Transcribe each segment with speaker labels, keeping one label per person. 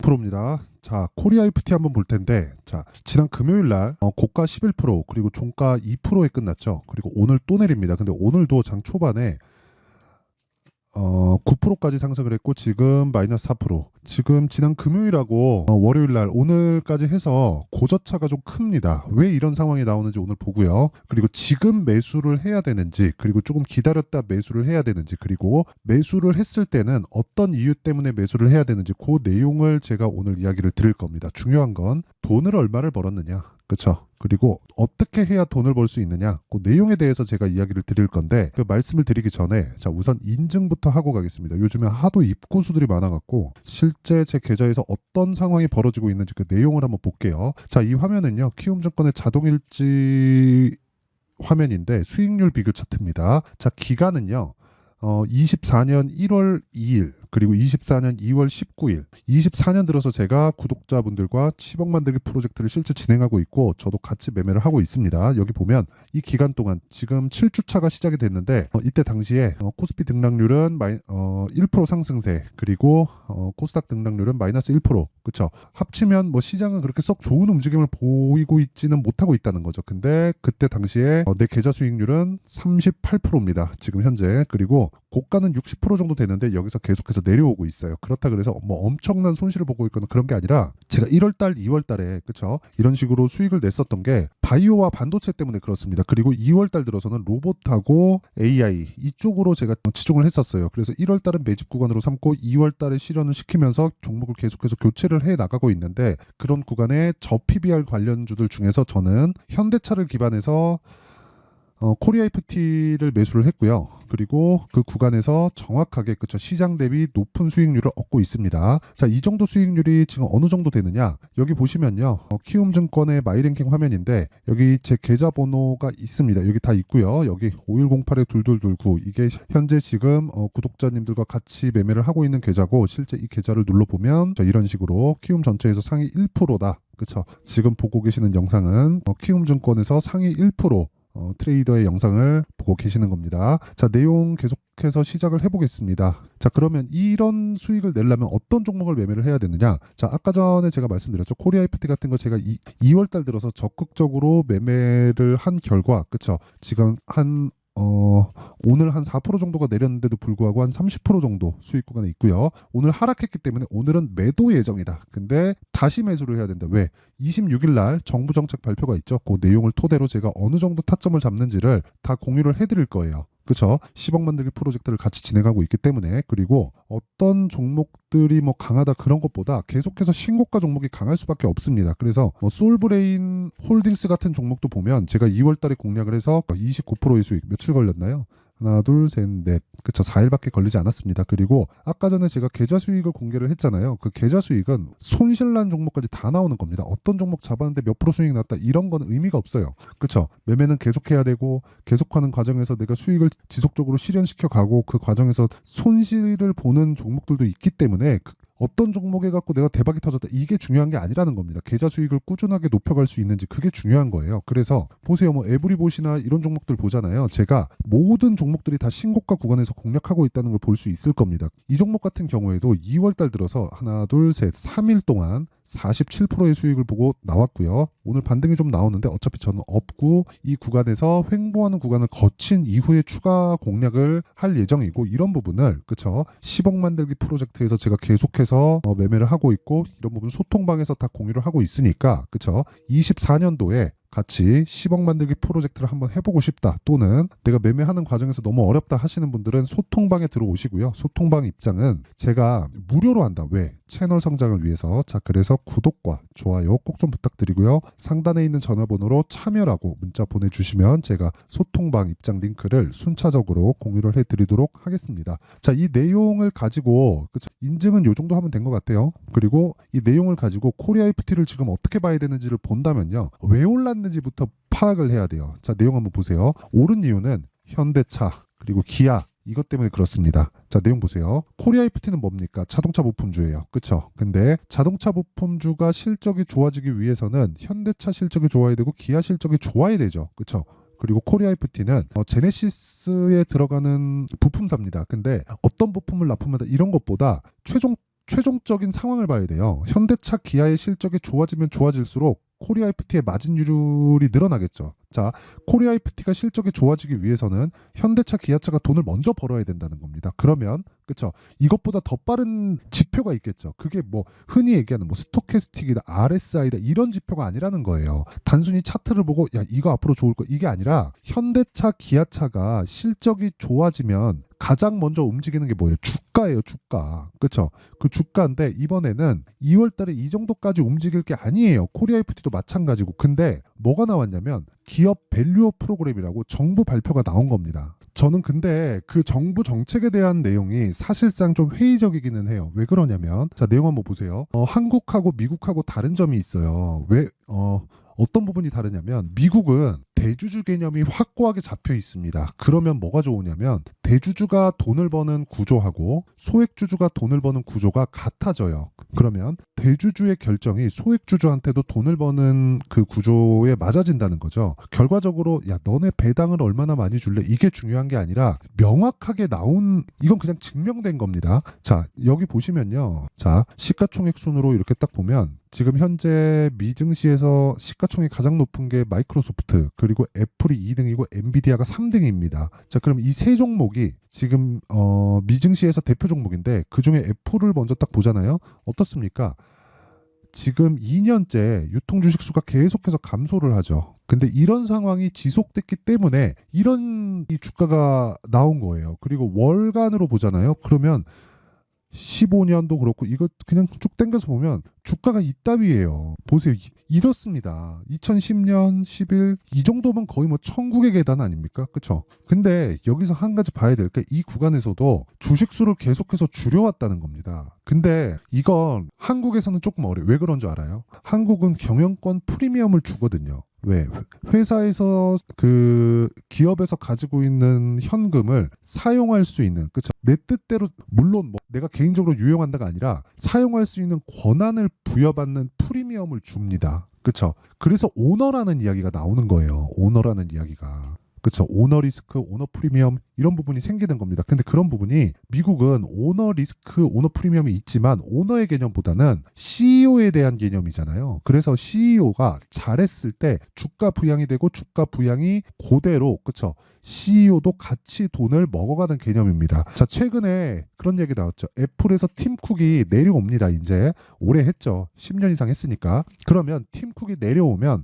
Speaker 1: 프로입니다. 자, 코리아 FT 한번 볼 텐데, 자, 지난 금요일 날 고가 11% 그리고 종가 2%에 끝났죠. 그리고 오늘 또 내립니다. 근데 오늘도 장 초반에 9%까지 상승을 했고 지금 마이너스 4%. 지금 지난 금요일하고 월요일 날 오늘까지 해서 고저차가 좀 큽니다. 왜 이런 상황이 나오는지 오늘 보고요. 그리고 지금 매수를 해야 되는지, 그리고 조금 기다렸다 매수를 해야 되는지, 그리고 매수를 했을 때는 어떤 이유 때문에 매수를 해야 되는지 그 내용을 제가 오늘 이야기를 드릴 겁니다. 중요한 건 돈을 얼마를 벌었느냐. 그렇죠. 그리고 어떻게 해야 돈을 벌 수 있느냐, 그 내용에 대해서 제가 이야기를 드릴 건데, 그 말씀을 드리기 전에 자, 우선 인증부터 하고 가겠습니다. 요즘에 하도 입고수들이 많아갖고 실제 제 계좌에서 어떤 상황이 벌어지고 있는지 그 내용을 한번 볼게요. 자, 이 화면은요, 키움증권의 자동일지 화면인데 수익률 비교 차트입니다. 자, 기간은요 24년 1월 2일 그리고 24년 2월 19일 24년 들어서 제가 구독자분들과 10억 만들기 프로젝트를 실제 진행하고 있고 저도 같이 매매를 하고 있습니다. 여기 보면 이 기간 동안 지금 7주차가 시작이 됐는데 이때 당시에 코스피 등락률은 1% 상승세, 그리고 코스닥 등락률은 마이너스 1%. 그쵸? 합치면 뭐 시장은 그렇게 썩 좋은 움직임을 보이고 있지는 못하고 있다는 거죠. 근데 그때 당시에 내 계좌 수익률은 38%입니다. 지금 현재. 그리고 고가는 60% 정도 되는데 여기서 계속해서 내려오고 있어요. 그렇다 그래서 뭐 엄청난 손실을 보고 있거나 그런 게 아니라, 제가 1월달, 2월달에 그쵸, 이런 식으로 수익을 냈었던 게 바이오와 반도체 때문에 그렇습니다. 그리고 2월달 들어서는 로봇하고 AI 이쪽으로 제가 치중을 했었어요. 그래서 1월달은 매집 구간으로 삼고 2월달에 실현을 시키면서 종목을 계속해서 교체를 해 나가고 있는데, 그런 구간에 저 PBR 관련주들 중에서 저는 현대차를 기반해서 코리아 FT를 매수를 했고요. 그리고 그 구간에서 정확하게 그쵸, 시장 대비 높은 수익률을 얻고 있습니다. 자, 이 정도 수익률이 지금 어느 정도 되느냐, 여기 보시면요, 키움증권의 마이랭킹 화면인데 여기 제 계좌번호가 있습니다. 여기 다 있고요. 여기 5108-2229 이게 현재 지금 구독자님들과 같이 매매를 하고 있는 계좌고, 실제 이 계좌를 눌러보면 이런 식으로 키움 전체에서 상위 1%다. 그쵸? 지금 보고 계시는 영상은 키움증권에서 상위 1% 트레이더의 영상을 보고 계시는 겁니다. 자, 내용 계속해서 시작을 해보겠습니다. 자, 그러면 이런 수익을 내려면 어떤 종목을 매매를 해야 되느냐. 자, 아까 전에 제가 말씀드렸죠. 코리아 FT 같은 거 제가 2월달 들어서 적극적으로 매매를 한 결과, 그쵸, 지금 오늘 한 4% 정도가 내렸는데도 불구하고 한 30% 정도 수익 구간에 있고요. 오늘 하락했기 때문에 오늘은 매도 예정이다. 근데 다시 매수를 해야 된다. 왜? 26일 날 정부 정책 발표가 있죠. 그 내용을 토대로 제가 어느 정도 타점을 잡는지를 다 공유를 해드릴 거예요. 그렇죠? 10억 만들기 프로젝트를 같이 진행하고 있기 때문에. 그리고 어떤 종목들이 뭐 강하다 그런 것보다 계속해서 신고가 종목이 강할 수밖에 없습니다. 그래서 뭐 솔브레인 홀딩스 같은 종목도 보면 제가 2월 달에 공략을 해서 29%의 수익, 며칠 걸렸나요? 하나, 둘, 셋, 넷. 그쵸, 4일밖에 걸리지 않았습니다. 그리고 아까 전에 제가 계좌 수익을 공개를 했잖아요. 그 계좌 수익은 손실난 종목까지 다 나오는 겁니다. 어떤 종목 잡았는데 몇 프로 수익 났다, 이런 건 의미가 없어요. 그쵸? 매매는 계속해야 되고, 계속하는 과정에서 내가 수익을 지속적으로 실현시켜 가고, 그 과정에서 손실을 보는 종목들도 있기 때문에 어떤 종목에 갖고 내가 대박이 터졌다, 이게 중요한 게 아니라는 겁니다. 계좌 수익을 꾸준하게 높여갈 수 있는지, 그게 중요한 거예요. 그래서 보세요, 뭐 에브리봇이나 이런 종목들 보잖아요. 제가 모든 종목들이 다 신고가 구간에서 공략하고 있다는 걸 볼 수 있을 겁니다. 이 종목 같은 경우에도 2월 달 들어서 하나, 둘, 셋, 3일 동안 47%의 수익을 보고 나왔고요. 오늘 반등이 좀 나오는데 어차피 저는 없고, 이 구간에서 횡보하는 구간을 거친 이후에 추가 공략을 할 예정이고, 이런 부분을 그쵸, 10억 만들기 프로젝트에서 제가 계속해서 매매를 하고 있고, 이런 부분 소통방에서 다 공유를 하고 있으니까, 그쵸, 24년도에 같이 10억 만들기 프로젝트를 한번 해보고 싶다, 또는 내가 매매하는 과정에서 너무 어렵다 하시는 분들은 소통방에 들어오시고요. 소통방 입장은 제가 무료로 한다. 왜? 채널 성장을 위해서. 자, 그래서 구독과 좋아요 꼭 좀 부탁드리고요. 상단에 있는 전화번호로 참여라고 문자 보내주시면 제가 소통방 입장 링크를 순차적으로 공유를 해드리도록 하겠습니다. 자, 이 내용을 가지고 그쵸? 인증은 요 정도 하면 된 것 같아요. 그리고 이 내용을 가지고 코리아 FT를 지금 어떻게 봐야 되는지를 본다면요, 왜 올랐는지부터 파악을 해야 돼요. 자, 내용 한번 보세요. 오른 이유는 현대차 그리고 기아, 이것 때문에 그렇습니다. 자, 내용 보세요. 코리아 FT는 뭡니까? 자동차 부품주예요. 그쵸? 근데 자동차 부품주가 실적이 좋아지기 위해서는 현대차 실적이 좋아야 되고 기아 실적이 좋아야 되죠. 그쵸? 그리고 코리아 FT는 제네시스에 들어가는 부품사입니다. 근데 어떤 부품을 납품한다 이런 것보다 최종 최종적인 상황을 봐야 돼요. 현대차, 기아의 실적이 좋아지면 좋아질수록 코리아 FT의 마진율이 늘어나겠죠. 자, 코리아 FT가 실적이 좋아지기 위해서는 현대차, 기아차가 돈을 먼저 벌어야 된다는 겁니다. 그러면 그렇죠. 이것보다 더 빠른 지표가 있겠죠. 그게 뭐 흔히 얘기하는 뭐 스토캐스틱이다, RSI다 이런 지표가 아니라는 거예요. 단순히 차트를 보고 야 이거 앞으로 좋을 거 이게 아니라 현대차, 기아차가 실적이 좋아지면 가장 먼저 움직이는 게 뭐예요? 주가예요, 주가. 그렇죠? 그 주가인데 이번에는 2월 달에 이 정도까지 움직일 게 아니에요. 코리아 FT도 마찬가지고. 근데 뭐가 나왔냐면 기업 밸류업 프로그램이라고 정부 발표가 나온 겁니다. 저는 근데 그 정부 정책에 대한 내용이 사실상 좀 회의적이기는 해요. 왜 그러냐면 자, 내용 한번 보세요. 한국하고 미국하고 다른 점이 있어요. 어떤 부분이 다르냐면 미국은 대주주 개념이 확고하게 잡혀 있습니다. 그러면 뭐가 좋으냐면 대주주가 돈을 버는 구조하고 소액주주가 돈을 버는 구조가 같아져요. 그러면 대주주의 결정이 소액주주한테도 돈을 버는 그 구조에 맞아진다는 거죠. 결과적으로 야 너네 배당을 얼마나 많이 줄래? 이게 중요한 게 아니라 명확하게 나온 이건 그냥 증명된 겁니다. 자 여기 보시면요. 자 시가총액 순으로 이렇게 딱 보면 지금 현재 미증시에서 시가총액이 가장 높은 게 마이크로소프트 그리고 애플이 2등이고 엔비디아가 3등입니다. 자 그럼 이 세 종목이 지금 미증시에서 대표 종목인데 그중에 애플을 먼저 딱 보잖아요. 어떻습니까? 지금 2년째 유통 주식 수가 계속해서 감소를 하죠. 근데 이런 상황이 지속됐기 때문에 이런 이 주가가 나온 거예요. 그리고 월간으로 보잖아요. 그러면 15년도 그렇고 이거 그냥 쭉 당겨서 보면 주가가 이따위예요. 보세요. 이렇습니다. 2010년, 11 이 정도면 거의 뭐 천국의 계단 아닙니까? 그렇죠? 근데 여기서 한 가지 봐야 될 게 이 구간에서도 주식 수를 계속해서 줄여왔다는 겁니다. 근데 이건 한국에서는 조금 어려워요. 왜 그런 줄 알아요? 한국은 경영권 프리미엄을 주거든요. 왜? 회사에서 그 기업에서 가지고 있는 현금을 사용할 수 있는 그쵸? 내 뜻대로 물론 뭐 내가 개인적으로 유용한다가 아니라 사용할 수 있는 권한을 부여받는 프리미엄을 줍니다. 그쵸? 그래서 오너라는 이야기가 나오는 거예요. 오너라는 이야기가. 그쵸? 오너 리스크, 오너 프리미엄 이런 부분이 생기는 겁니다. 근데 그런 부분이 미국은 오너 리스크, 오너 프리미엄이 있지만 오너의 개념보다는 CEO에 대한 개념이잖아요. 그래서 CEO가 잘했을 때 주가 부양이 되고 주가 부양이 그대로 그쵸? CEO도 같이 돈을 먹어가는 개념입니다. 자 최근에 그런 얘기 나왔죠. 애플에서 팀 쿡이 내려옵니다. 이제 오래 했죠. 10년 이상 했으니까. 그러면 팀 쿡이 내려오면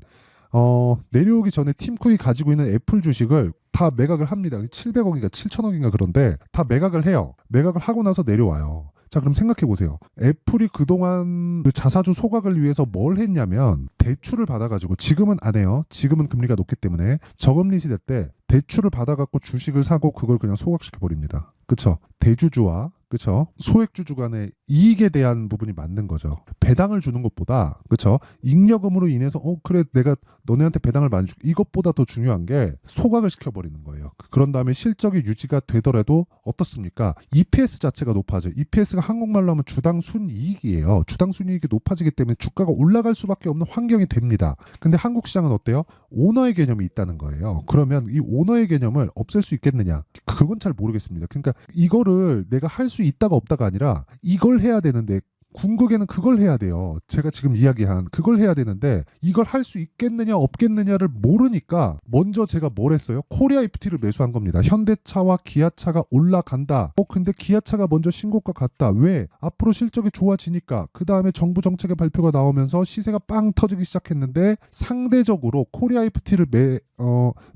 Speaker 1: 내려오기 전에 팀쿡이 가지고 있는 애플 주식을 다 매각을 합니다. 700억인가 7천억인가 그런데 다 매각을 해요. 매각을 하고 나서 내려와요. 자 그럼 생각해 보세요. 애플이 그동안 그 자사주 소각을 위해서 뭘 했냐면 대출을 받아가지고 지금은 안 해요. 지금은 금리가 높기 때문에 저금리 시대 때 대출을 받아갖고 주식을 사고 그걸 그냥 소각시켜 버립니다. 그쵸? 대주주와 그쵸? 소액주주 간의 이익에 대한 부분이 맞는 거죠. 배당을 주는 것보다 그쵸? 잉여금으로 인해서 그래 내가 너네한테 배당을 많이 줄게 이것보다 더 중요한 게 소각을 시켜버리는 거예요. 그런 다음에 실적이 유지가 되더라도 어떻습니까? EPS 자체가 높아져요. EPS가 한국말로 하면 주당 순이익이에요. 주당 순이익이 높아지기 때문에 주가가 올라갈 수밖에 없는 환경이 됩니다. 근데 한국 시장은 어때요? 오너의 개념이 있다는 거예요. 그러면 이 오너의 개념을 없앨 수 있겠느냐? 그건 잘 모르겠습니다. 그러니까 이거를 내가 할 수 있다가 없다가 아니라 이걸 해야 되는데 궁극에는 그걸 해야 돼요. 제가 지금 이야기한 그걸 해야 되는데 이걸 할 수 있겠느냐 없겠느냐를 모르니까 먼저 제가 뭘 했어요? 코리아 FT를 매수한 겁니다. 현대차와 기아차가 올라간다. 근데 기아차가 먼저 신고가 갔다. 왜? 앞으로 실적이 좋아지니까. 그 다음에 정부 정책의 발표가 나오면서 시세가 빵 터지기 시작했는데 상대적으로 코리아 FT를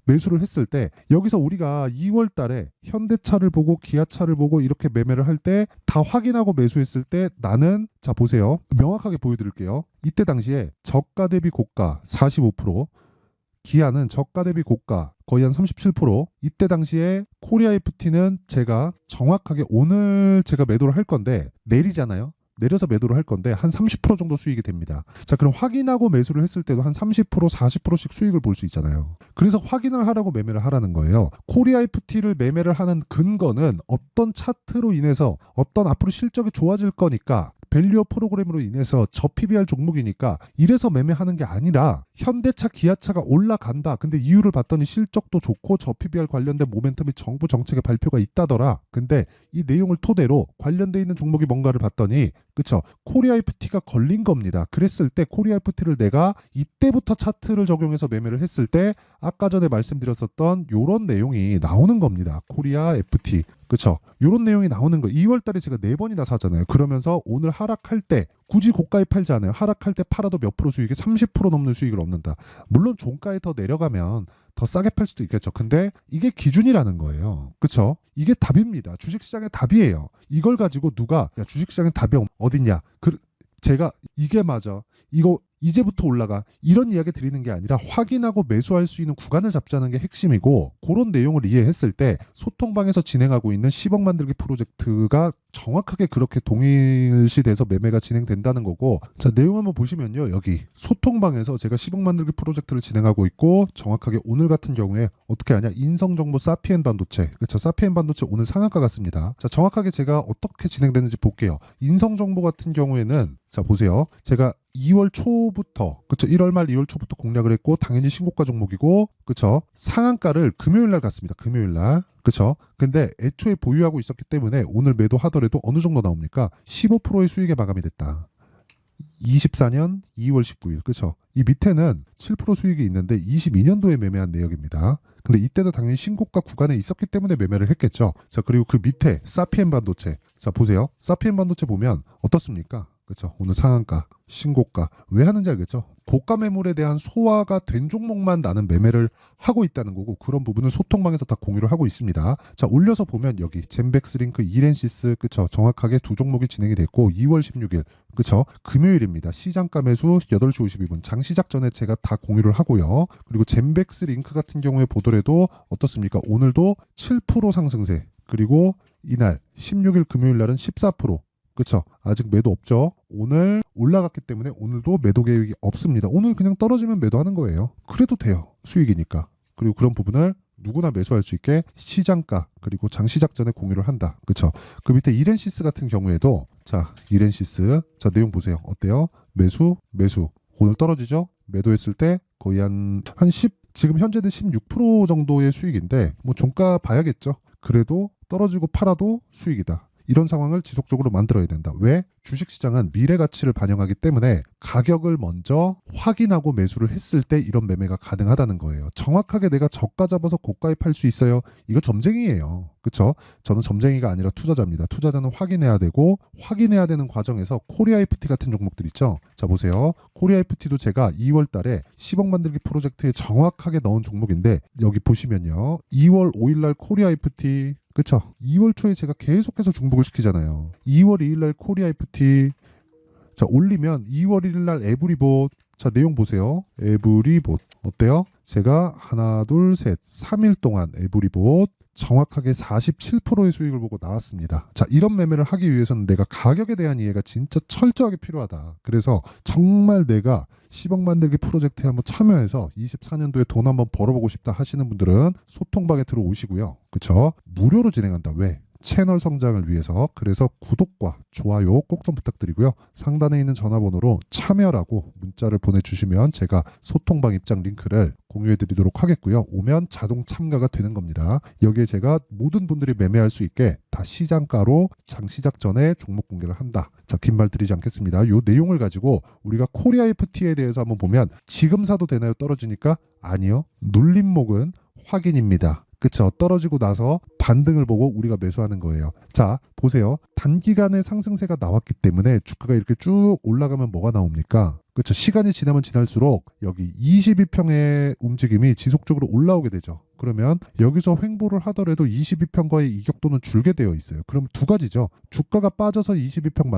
Speaker 1: 매수를 했을 때 여기서 우리가 2월 달에 현대차를 보고 기아차를 보고 이렇게 매매를 할 때 다 확인하고 매수했을 때 나는 자 보세요. 명확하게 보여드릴게요. 이때 당시에 저가 대비 고가 45% 기아는 저가 대비 고가 거의 한 37% 이때 당시에 코리아 FT는 제가 정확하게 오늘 제가 매도를 할 건데 내리잖아요. 내려서 매도를 할 건데 한 30% 정도 수익이 됩니다. 자 그럼 확인하고 매수를 했을 때도 한 30% 40%씩 수익을 볼 수 있잖아요. 그래서 확인을 하라고 매매를 하라는 거예요. 코리아 FT를 매매를 하는 근거는 어떤 차트로 인해서 어떤 앞으로 실적이 좋아질 거니까 밸류어 프로그램으로 인해서 저 PBR 종목이니까 이래서 매매하는 게 아니라 현대차, 기아차가 올라간다. 근데 이유를 봤더니 실적도 좋고 저 PBR 관련된 모멘텀이 정부 정책의 발표가 있다더라. 근데 이 내용을 토대로 관련돼 있는 종목이 뭔가를 봤더니 그쵸? 코리아 FT가 걸린 겁니다. 그랬을 때 코리아 FT를 내가 이때부터 차트를 적용해서 매매를 했을 때 아까 전에 말씀드렸었던 요런 내용이 나오는 겁니다. 코리아 FT. 그쵸? 요런 내용이 나오는 거. 2월 달에 제가 4번이나 사잖아요. 그러면서 오늘 하락할 때 굳이 고가에 팔지 않아요. 하락할 때 팔아도 몇 프로 수익이 30% 넘는 수익을 얻는다. 물론 종가에 더 내려가면 더 싸게 팔 수도 있겠죠. 근데 이게 기준이라는 거예요. 그쵸? 이게 답입니다. 주식시장의 답이에요. 이걸 가지고 누가 야 주식시장의 답이 어딨냐. 제가 이게 맞아. 이거 이제부터 올라가. 이런 이야기 드리는 게 아니라 확인하고 매수할 수 있는 구간을 잡자는 게 핵심이고 그런 내용을 이해했을 때 소통방에서 진행하고 있는 10억 만들기 프로젝트가 정확하게 그렇게 동일시돼서 매매가 진행된다는 거고 자 내용 한번 보시면요. 여기 소통방에서 제가 10억 만들기 프로젝트를 진행하고 있고 정확하게 오늘 같은 경우에 어떻게 하냐 인성정보 사피엔 반도체 그렇죠. 사피엔 반도체 오늘 상한가 같습니다. 자 정확하게 제가 어떻게 진행되는지 볼게요. 인성정보 같은 경우에는 자 보세요. 제가 2월 초부터 그쵸 1월 말 2월 초부터 공략을 했고 당연히 신고가 종목이고 그쵸 상한가를 금요일 날 갔습니다. 금요일 날 그쵸 근데 애초에 보유하고 있었기 때문에 오늘 매도하더라도 어느 정도 나옵니까? 15%의 수익에 마감이 됐다. 24년 2월 19일 그쵸 이 밑에는 7% 수익이 있는데 22년도에 매매한 내역입니다. 근데 이때도 당연히 신고가 구간에 있었기 때문에 매매를 했겠죠. 자 그리고 그 밑에 사피엔 반도체 자 보세요. 사피엔 반도체 보면 어떻습니까? 그렇죠. 오늘 상한가, 신고가 왜 하는지 알겠죠? 고가 매물에 대한 소화가 된 종목만 나는 매매를 하고 있다는 거고 그런 부분을 소통방에서 다 공유를 하고 있습니다. 자 올려서 보면 여기 젠백스링크, 이렌시스 그쵸 정확하게 두 종목이 진행이 됐고 2월 16일 그쵸 금요일입니다. 시장가 매수 8시 52분 장시작 전에 제가 다 공유를 하고요. 그리고 젠백스링크 같은 경우에 보더라도 어떻습니까? 오늘도 7% 상승세 그리고 이날 16일 금요일 날은 14% 그쵸? 아직 매도 없죠? 오늘 올라갔기 때문에 오늘도 매도 계획이 없습니다. 오늘 그냥 떨어지면 매도하는 거예요. 그래도 돼요. 수익이니까. 그리고 그런 부분을 누구나 매수할 수 있게 시장가 그리고 장시작 전에 공유를 한다. 그쵸? 그 밑에 이렌시스 같은 경우에도 자 이렌시스 자 내용 보세요. 어때요? 매수 오늘 떨어지죠? 매도했을 때 거의 한 10, 지금 현재는 16% 정도의 수익인데 뭐 종가 봐야겠죠? 그래도 떨어지고 팔아도 수익이다. 이런 상황을 지속적으로 만들어야 된다. 왜? 주식시장은 미래 가치를 반영하기 때문에 가격을 먼저 확인하고 매수를 했을 때 이런 매매가 가능하다는 거예요. 정확하게 내가 저가 잡아서 고가에 팔 수 있어요. 이거 점쟁이에요. 그렇죠? 저는 점쟁이가 아니라 투자자입니다. 투자자는 확인해야 되고 확인해야 되는 과정에서 코리아 FT 같은 종목들 있죠. 자 보세요. 코리아 FT도 제가 2월 달에 10억 만들기 프로젝트에 정확하게 넣은 종목인데 여기 보시면요. 2월 5일 날 코리아 FT 그쵸? 2월 초에 제가 계속해서 중복을 시키잖아요. 2월 2일 날 코리아 FT 자 올리면 2월 1일 날 에브리봇 자 내용 보세요. 에브리봇 어때요? 제가 하나 둘 셋 3일 동안 에브리봇 정확하게 47%의 수익을 보고 나왔습니다. 자 이런 매매를 하기 위해서는 내가 가격에 대한 이해가 진짜 철저하게 필요하다. 그래서 정말 내가 10억 만들기 프로젝트에 한번 참여해서 24년도에 돈 한번 벌어보고 싶다 하시는 분들은 소통방에 들어오시고요. 그쵸? 무료로 진행한다. 왜? 채널 성장을 위해서 그래서 구독과 좋아요 꼭 좀 부탁드리고요. 상단에 있는 전화번호로 참여라고 문자를 보내주시면 제가 소통방 입장 링크를 공유해드리도록 하겠고요. 오면 자동 참가가 되는 겁니다. 여기에 제가 모든 분들이 매매할 수 있게 다 시장가로 장시작 전에 종목 공개를 한다. 자, 긴 말 드리지 않겠습니다. 이 내용을 가지고 우리가 코리아 FT에 대해서 한번 보면 지금 사도 되나요? 떨어지니까? 아니요. 눌림목은 확인입니다. 그쵸? 떨어지고 나서 반등을 보고 우리가 매수하는 거예요. 자, 보세요. 단기간에 상승세가 나왔기 때문에 주가가 이렇게 쭉 올라가면 뭐가 나옵니까? 그쵸? 시간이 지나면 지날수록 여기 22평의 움직임이 지속적으로 올라오게 되죠. 그러면 여기서 횡보를 하더라도 22평과의 이격도는 줄게 되어 있어요. 그럼 두 가지죠. 주가가 빠져서 22평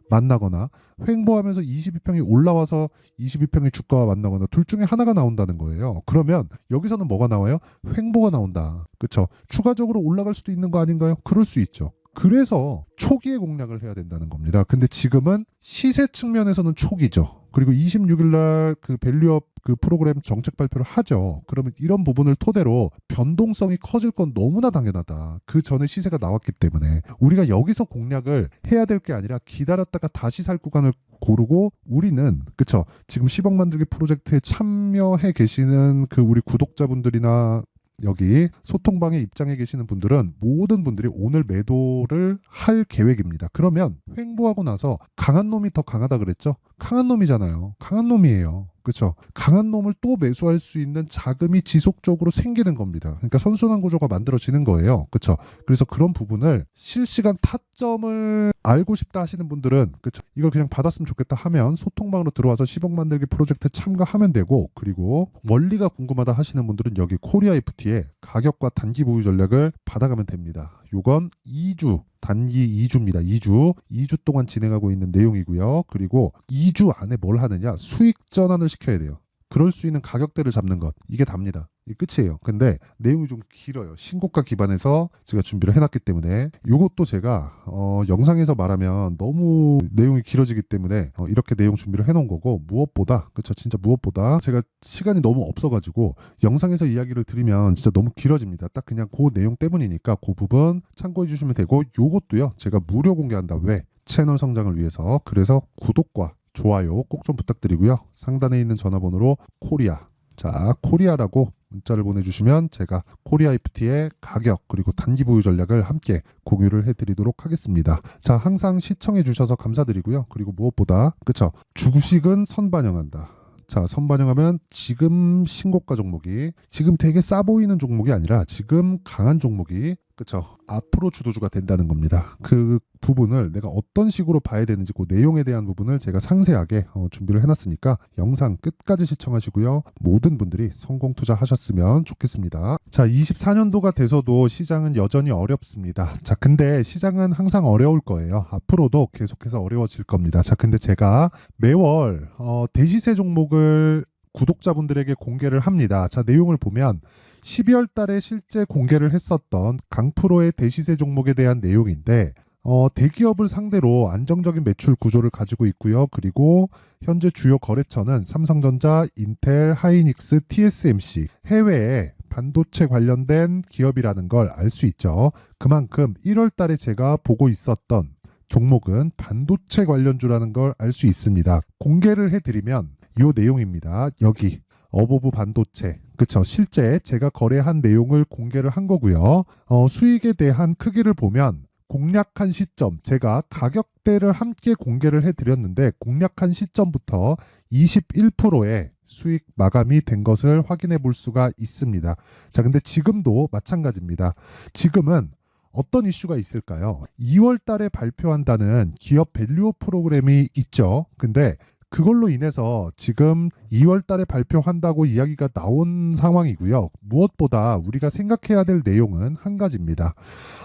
Speaker 1: 만나거나 횡보하면서 22평이 올라와서 22평의 주가와 만나거나 둘 중에 하나가 나온다는 거예요. 그러면 여기서는 뭐가 나와요? 횡보가 나온다. 그렇죠? 추가적으로 올라갈 수도 있는 거 아닌가요? 그럴 수 있죠. 그래서 초기에 공략을 해야 된다는 겁니다. 근데 지금은 시세 측면에서는 초기죠. 그리고 26일 날 그 밸류업 그 프로그램 정책 발표를 하죠. 그러면 이런 부분을 토대로 변동성이 커질 건 너무나 당연하다. 그 전에 시세가 나왔기 때문에 우리가 여기서 공략을 해야 될 게 아니라 기다렸다가 다시 살 구간을 고르고 우리는 그쵸 지금 10억 만들기 프로젝트에 참여해 계시는 그 우리 구독자분들이나 여기 소통방에 입장해 계시는 분들은 모든 분들이 오늘 매도를 할 계획입니다. 그러면 횡보하고 나서 강한 놈이 더 강하다 그랬죠? 강한 놈이잖아요. 강한 놈이에요. 그렇죠? 강한 놈을 또 매수할 수 있는 자금이 지속적으로 생기는 겁니다. 그러니까 선순환 구조가 만들어지는 거예요. 그렇죠? 그래서 그런 부분을 실시간 타점을 알고 싶다 하시는 분들은 그렇죠? 이걸 그냥 받았으면 좋겠다 하면 소통방으로 들어와서 10억 만들기 프로젝트 참가하면 되고 그리고 원리가 궁금하다 하시는 분들은 여기 코리아 FT의 가격과 단기 보유 전략을 받아가면 됩니다. 요건 2주 단기 2주입니다. 2주 동안 진행하고 있는 내용이고요. 그리고 2주 안에 뭘 하느냐? 수익 전환을 시켜야 돼요. 그럴 수 있는 가격대를 잡는 것. 이게 답니다. 이 끝이에요. 근데 내용이 좀 길어요. 신고가 기반에서 제가 준비를 해놨기 때문에 요것도 제가 영상에서 말하면 너무 내용이 길어지기 때문에 이렇게 내용 준비를 해놓은 거고 무엇보다 그쵸 진짜 무엇보다 제가 시간이 너무 없어가지고 영상에서 이야기를 드리면 진짜 너무 길어집니다. 딱 그냥 그 내용 때문이니까 그 부분 참고해 주시면 되고 요것도요 제가 무료 공개한다. 왜? 채널 성장을 위해서. 그래서 구독과 좋아요 꼭 좀 부탁드리고요. 상단에 있는 전화번호로 코리아 자 코리아라고 문자를 보내주시면 제가 코리아 FT의 가격 그리고 단기 보유 전략을 함께 공유를 해드리도록 하겠습니다. 자 항상 시청해 주셔서 감사드리고요. 그리고 무엇보다 그쵸 주식은 선반영한다. 자 선반영하면 지금 신고가 종목이 지금 되게 싸 보이는 종목이 아니라 지금 강한 종목이 그쵸 앞으로 주도주가 된다는 겁니다. 그 부분을 내가 어떤 식으로 봐야 되는지 그 내용에 대한 부분을 제가 상세하게 준비를 해놨으니까 영상 끝까지 시청하시고요. 모든 분들이 성공 투자하셨으면 좋겠습니다. 자 24년도가 돼서도 시장은 여전히 어렵습니다. 자 근데 시장은 항상 어려울 거예요. 앞으로도 계속해서 어려워질 겁니다. 자 근데 제가 매월 대시세 종목을 구독자분들에게 공개를 합니다. 자 내용을 보면 12월 달에 실제 공개를 했었던 강프로의 대시세 종목에 대한 내용인데 대기업을 상대로 안정적인 매출 구조를 가지고 있고요. 그리고 현재 주요 거래처는 삼성전자, 인텔, 하이닉스, TSMC 해외에 반도체 관련된 기업이라는 걸 알 수 있죠. 그만큼 1월 달에 제가 보고 있었던 종목은 반도체 관련주라는 걸 알 수 있습니다. 공개를 해드리면 이 내용입니다. 여기 어보브 반도체 그쵸 실제 제가 거래한 내용을 공개를 한 거고요. 수익에 대한 크기를 보면 공략한 시점 제가 가격대를 함께 공개를 해드렸는데 공략한 시점부터 21%의 수익 마감이 된 것을 확인해 볼 수가 있습니다. 자 근데 지금도 마찬가지입니다. 지금은 어떤 이슈가 있을까요? 2월 달에 발표한다는 기업 밸류업 프로그램이 있죠. 근데 그걸로 인해서 지금 2월 달에 발표한다고 이야기가 나온 상황이고요. 무엇보다 우리가 생각해야 될 내용은 한 가지입니다.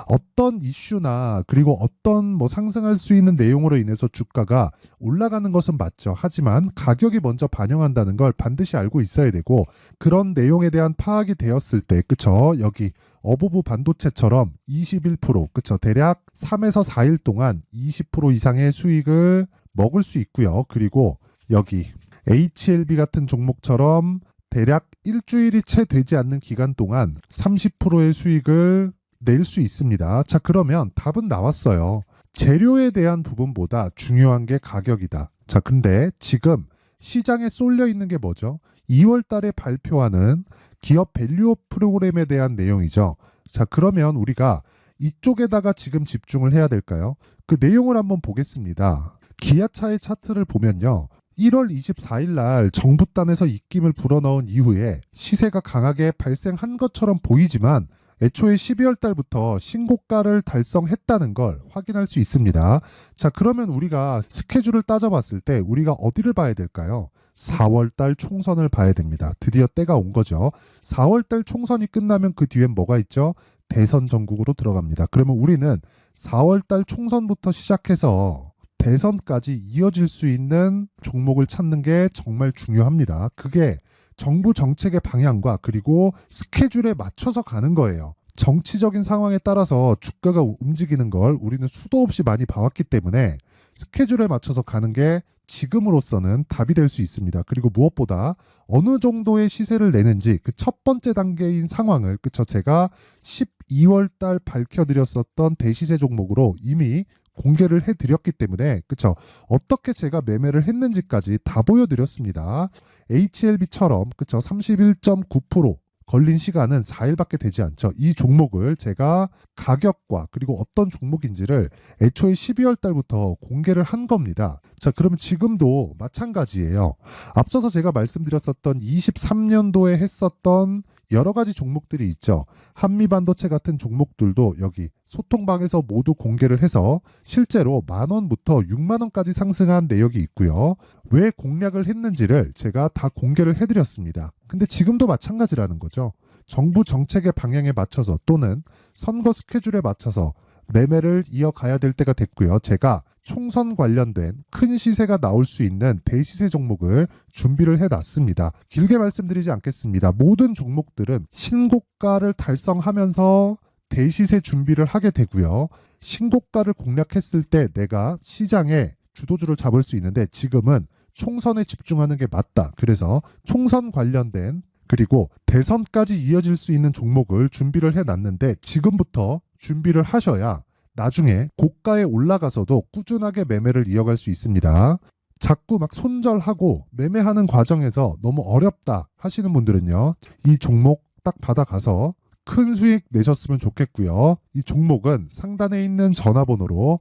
Speaker 1: 어떤 이슈나 그리고 어떤 뭐 상승할 수 있는 내용으로 인해서 주가가 올라가는 것은 맞죠. 하지만 가격이 먼저 반영한다는 걸 반드시 알고 있어야 되고 그런 내용에 대한 파악이 되었을 때 그쵸 여기 어보브 반도체처럼 21% 그쵸 대략 3에서 4일 동안 20% 이상의 수익을 먹을 수 있고요. 그리고 여기 HLB 같은 종목처럼 대략 일주일이 채 되지 않는 기간 동안 30%의 수익을 낼 수 있습니다. 자 그러면 답은 나왔어요. 재료에 대한 부분보다 중요한 게 가격이다. 자 근데 지금 시장에 쏠려 있는 게 뭐죠? 2월 달에 발표하는 기업 밸류업 프로그램에 대한 내용이죠. 자 그러면 우리가 이쪽에다가 지금 집중을 해야 될까요? 그 내용을 한번 보겠습니다. 기아차의 차트를 보면요. 1월 24일 날 정부단에서 입김을 불어넣은 이후에 시세가 강하게 발생한 것처럼 보이지만 애초에 12월 달부터 신고가를 달성했다는 걸 확인할 수 있습니다. 자, 그러면 우리가 스케줄을 따져봤을 때 우리가 어디를 봐야 될까요? 4월 달 총선을 봐야 됩니다. 드디어 때가 온 거죠. 4월 달 총선이 끝나면 그 뒤엔 뭐가 있죠? 대선 전국으로 들어갑니다. 그러면 우리는 4월 달 총선부터 시작해서 대선까지 이어질 수 있는 종목을 찾는 게 정말 중요합니다. 그게 정부 정책의 방향과 그리고 스케줄에 맞춰서 가는 거예요. 정치적인 상황에 따라서 주가가 움직이는 걸 우리는 수도 없이 많이 봐왔기 때문에 스케줄에 맞춰서 가는 게 지금으로서는 답이 될 수 있습니다. 그리고 무엇보다 어느 정도의 시세를 내는지 그 첫 번째 단계인 상황을 그쵸 제가 12월 달 밝혀드렸었던 대시세 종목으로 이미 공개를 해드렸기 때문에 그쵸 어떻게 제가 매매를 했는지까지 다 보여드렸습니다. HLB처럼 그쵸 31.9% 걸린 시간은 4일밖에 되지 않죠. 이 종목을 제가 가격과 그리고 어떤 종목인지를 애초에 12월 달부터 공개를 한 겁니다. 자, 그러면 지금도 마찬가지예요. 앞서서 제가 말씀드렸었던 23년도에 했었던 여러 가지 종목들이 있죠. 한미반도체 같은 종목들도 여기 소통방에서 모두 공개를 해서 실제로 10,000원부터 60,000원까지 상승한 내역이 있고요. 왜 공략을 했는지를 제가 다 공개를 해드렸습니다. 근데 지금도 마찬가지라는 거죠. 정부 정책의 방향에 맞춰서 또는 선거 스케줄에 맞춰서 매매를 이어가야 될 때가 됐고요. 제가 총선 관련된 큰 시세가 나올 수 있는 대시세 종목을 준비를 해놨습니다. 길게 말씀드리지 않겠습니다. 모든 종목들은 신고가를 달성하면서 대시세 준비를 하게 되고요. 신고가를 공략했을 때 내가 시장에 주도주를 잡을 수 있는데 지금은 총선에 집중하는 게 맞다. 그래서 총선 관련된 그리고 대선까지 이어질 수 있는 종목을 준비를 해놨는데 지금부터 준비를 하셔야 나중에 고가에 올라가서도 꾸준하게 매매를 이어갈 수 있습니다. 자꾸 막 손절하고 매매하는 과정에서 너무 어렵다 하시는 분들은요. 이 종목 딱 받아가서 큰 수익 내셨으면 좋겠고요. 이 종목은 상단에 있는 전화번호로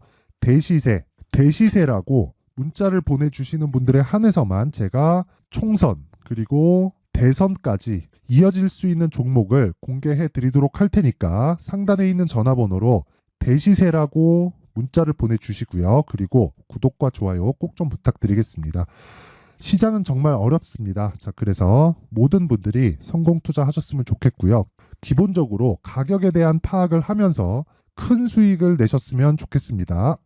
Speaker 1: 대시세라고 문자를 보내주시는 분들에 한해서만 제가 총선 그리고 대선까지 이어질 수 있는 종목을 공개해 드리도록 할 테니까 상단에 있는 전화번호로 대시세라고 문자를 보내주시고요. 그리고 구독과 좋아요 꼭 좀 부탁드리겠습니다. 시장은 정말 어렵습니다. 자, 그래서 모든 분들이 성공 투자하셨으면 좋겠고요. 기본적으로 가격에 대한 파악을 하면서 큰 수익을 내셨으면 좋겠습니다.